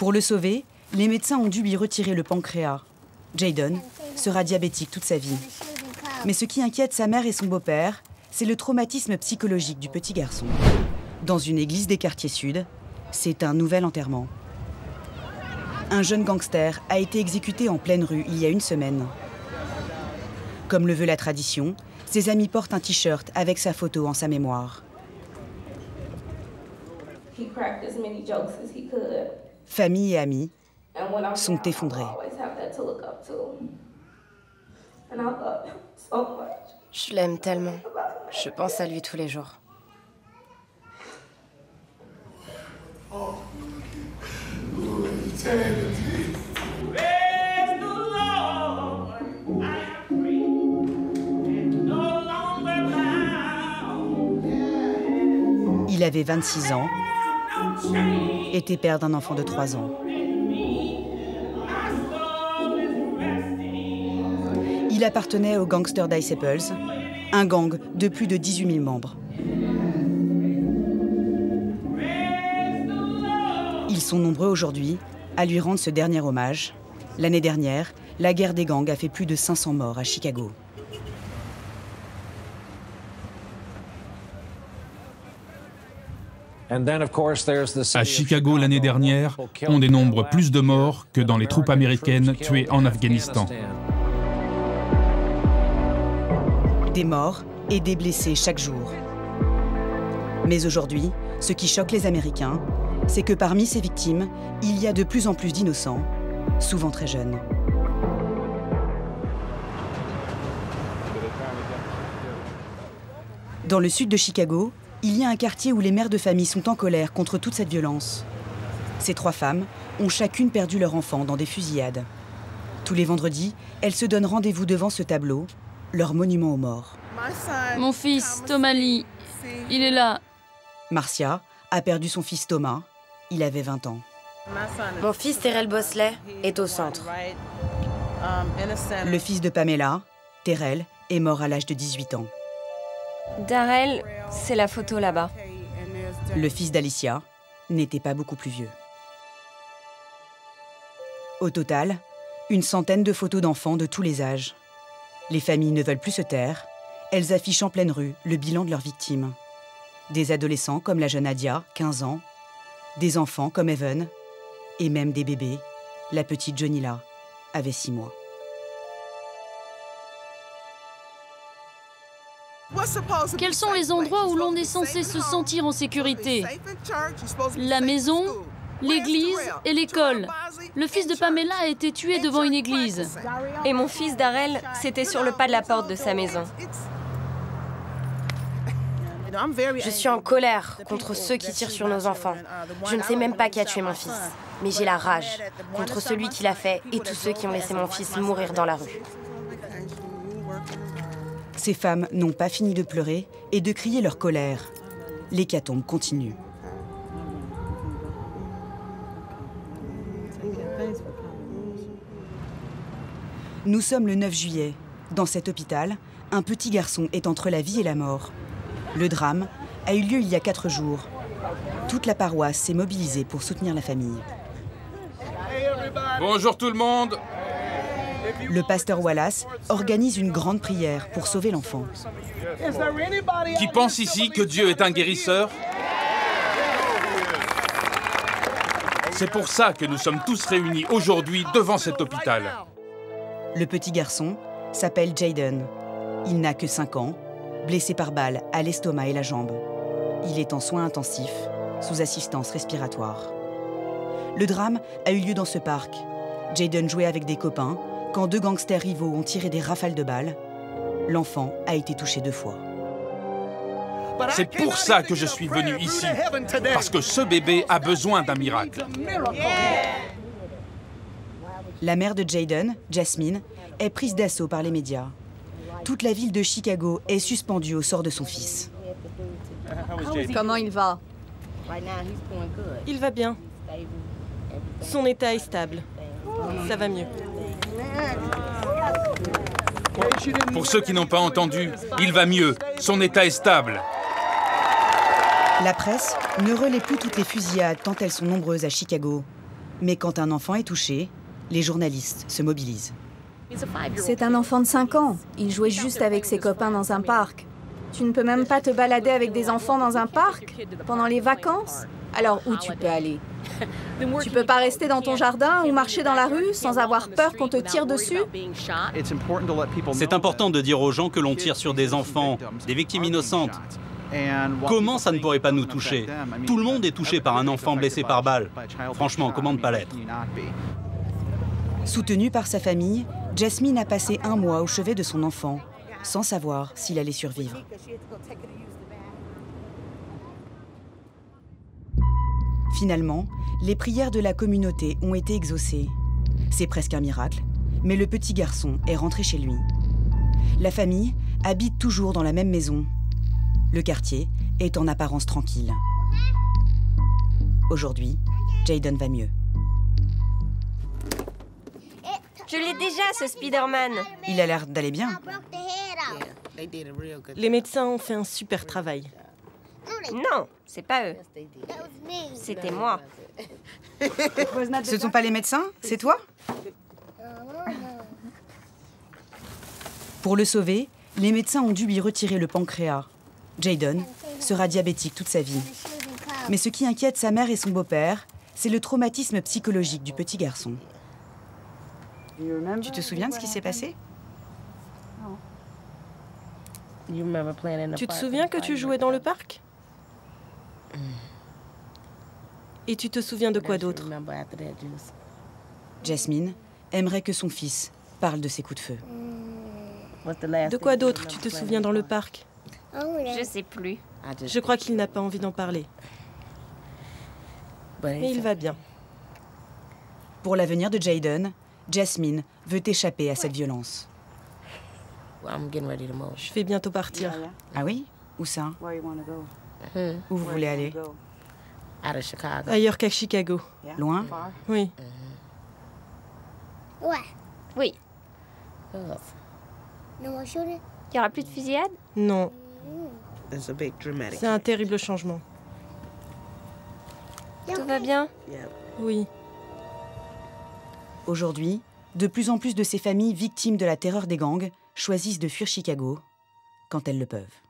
Pour le sauver, les médecins ont dû lui retirer le pancréas. Jayden sera diabétique toute sa vie. Mais ce qui inquiète sa mère et son beau-père, c'est le traumatisme psychologique du petit garçon. Dans une église des quartiers sud, c'est un nouvel enterrement. Un jeune gangster a été exécuté en pleine rue il y a une semaine. Comme le veut la tradition, ses amis portent un t-shirt avec sa photo en sa mémoire. Famille et amis sont effondrés. Je l'aime tellement. Je pense à lui tous les jours. Il avait 26 ans, était père d'un enfant de 3 ans. Il appartenait aux Gangster Disciples, un gang de plus de 18 000 membres. Ils sont nombreux aujourd'hui à lui rendre ce dernier hommage. L'année dernière, la guerre des gangs a fait plus de 500 morts à Chicago. À Chicago l'année dernière, on dénombre plus de morts que dans les troupes américaines tuées en Afghanistan. Des morts et des blessés chaque jour. Mais aujourd'hui, ce qui choque les Américains, c'est que parmi ces victimes, il y a de plus en plus d'innocents, souvent très jeunes. Dans le sud de Chicago, il y a un quartier où les mères de famille sont en colère contre toute cette violence. Ces 3 femmes ont chacune perdu leur enfant dans des fusillades. Tous les vendredis, elles se donnent rendez-vous devant ce tableau, leur monument aux morts. Mon fils, Thomas Lee, il est là. Marcia a perdu son fils Thomas, il avait 20 ans. Mon fils, Terrell Bosley, est au centre. Le fils de Pamela, Terrell, est mort à l'âge de 18 ans. Darrell, c'est la photo là-bas. Le fils d'Alicia n'était pas beaucoup plus vieux. Au total, une centaine de photos d'enfants de tous les âges. Les familles ne veulent plus se taire. Elles affichent en pleine rue le bilan de leurs victimes. Des adolescents comme la jeune Adia, 15 ans, des enfants comme Evan, et même des bébés. La petite Jonila avait 6 mois. Quels sont les endroits où l'on est censé se sentir en sécurité? La maison, l'église et l'école. Le fils de Pamela a été tué devant une église. Et mon fils Darrell, c'était sur le pas de la porte de sa maison. Je suis en colère contre ceux qui tirent sur nos enfants. Je ne sais même pas qui a tué mon fils. Mais j'ai la rage contre celui qui l'a fait et tous ceux qui ont laissé mon fils mourir dans la rue. Ces femmes n'ont pas fini de pleurer et de crier leur colère. L'hécatombe continue. Nous sommes le 9 juillet. Dans cet hôpital, un petit garçon est entre la vie et la mort. Le drame a eu lieu il y a 4 jours. Toute la paroisse s'est mobilisée pour soutenir la famille. Bonjour tout le monde. Le pasteur Wallace organise une grande prière pour sauver l'enfant. Qui pense ici que Dieu est un guérisseur? C'est pour ça que nous sommes tous réunis aujourd'hui devant cet hôpital. Le petit garçon s'appelle Jayden. Il n'a que 5 ans, blessé par balle à l'estomac et la jambe. Il est en soins intensifs, sous assistance respiratoire. Le drame a eu lieu dans ce parc. Jayden jouait avec des copains quand 2 gangsters rivaux ont tiré des rafales de balles. L'enfant a été touché 2 fois. C'est pour ça que je suis venu ici, parce que ce bébé a besoin d'un miracle. La mère de Jayden, Jasmine, est prise d'assaut par les médias. Toute la ville de Chicago est suspendue au sort de son fils. Comment il va? Il va bien. Son état est stable. Ça va mieux. Pour ceux qui n'ont pas entendu, il va mieux. Son état est stable. La presse ne relaie plus toutes les fusillades tant elles sont nombreuses à Chicago. Mais quand un enfant est touché, les journalistes se mobilisent. C'est un enfant de 5 ans. Il jouait juste avec ses copains dans un parc. Tu ne peux même pas te balader avec des enfants dans un parc pendant les vacances? Alors où tu peux aller? Tu peux pas rester dans ton jardin ou marcher dans la rue sans avoir peur qu'on te tire dessus? C'est important de dire aux gens que l'on tire sur des enfants, des victimes innocentes. Comment ça ne pourrait pas nous toucher? Tout le monde est touché par un enfant blessé par balle. Franchement, comment ne pas l'être? Soutenue par sa famille, Jasmine a passé 1 mois au chevet de son enfant, sans savoir s'il allait survivre. Finalement, les prières de la communauté ont été exaucées. C'est presque un miracle, mais le petit garçon est rentré chez lui. La famille habite toujours dans la même maison. Le quartier est en apparence tranquille. Aujourd'hui, Jayden va mieux. Je l'ai déjà, ce Spider-Man. Il a l'air d'aller bien. Les médecins ont fait un super travail. Non, c'est pas eux. C'était moi. Ce ne sont pas les médecins, c'est toi? Pour le sauver, les médecins ont dû lui retirer le pancréas. Jayden sera diabétique toute sa vie. Mais ce qui inquiète sa mère et son beau-père, c'est le traumatisme psychologique du petit garçon. Tu te souviens de ce qui s'est passé? Tu te souviens que tu jouais dans le parc? Et tu te souviens de quoi d'autre? Jasmine aimerait que son fils parle de ses coups de feu. De quoi d'autre tu te souviens dans le parc? Je sais plus. Je crois qu'il n'a pas envie d'en parler. Mais il va bien. Pour l'avenir de Jayden, Jasmine veut échapper à cette violence. Je vais bientôt partir. Ah oui? Où ça? Où vous voulez aller? Ailleurs qu'à Chicago. Loin? Oui. Oui. Il n'y aura plus de fusillade? Non. C'est un terrible changement. Tout va bien? Oui. Aujourd'hui, de plus en plus de ces familles victimes de la terreur des gangs choisissent de fuir Chicago quand elles le peuvent.